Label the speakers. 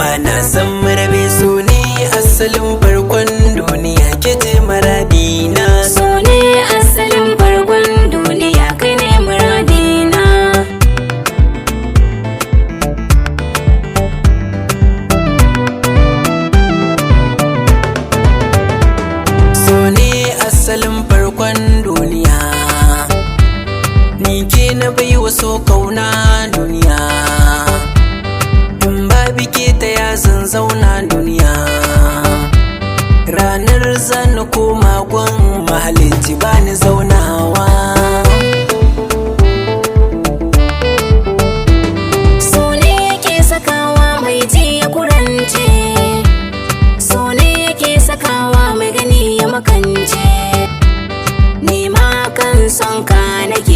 Speaker 1: bana san marabe. So ne asalin farkon duniya ke ce maradina.
Speaker 2: So ne asalin farkon duniya kai ne muradina.
Speaker 1: So ne asalin farkon duniya, ni ke na bai waso kauna duniya. In ba bike ta ya zan zauna duniya. Ranar zan koma gwan mahalicci bani zaunawa.
Speaker 2: So ne yake sakawa mai ji ya kurance. So ne yake sakawa mai gani ya makance. Ni ma kan son ka nake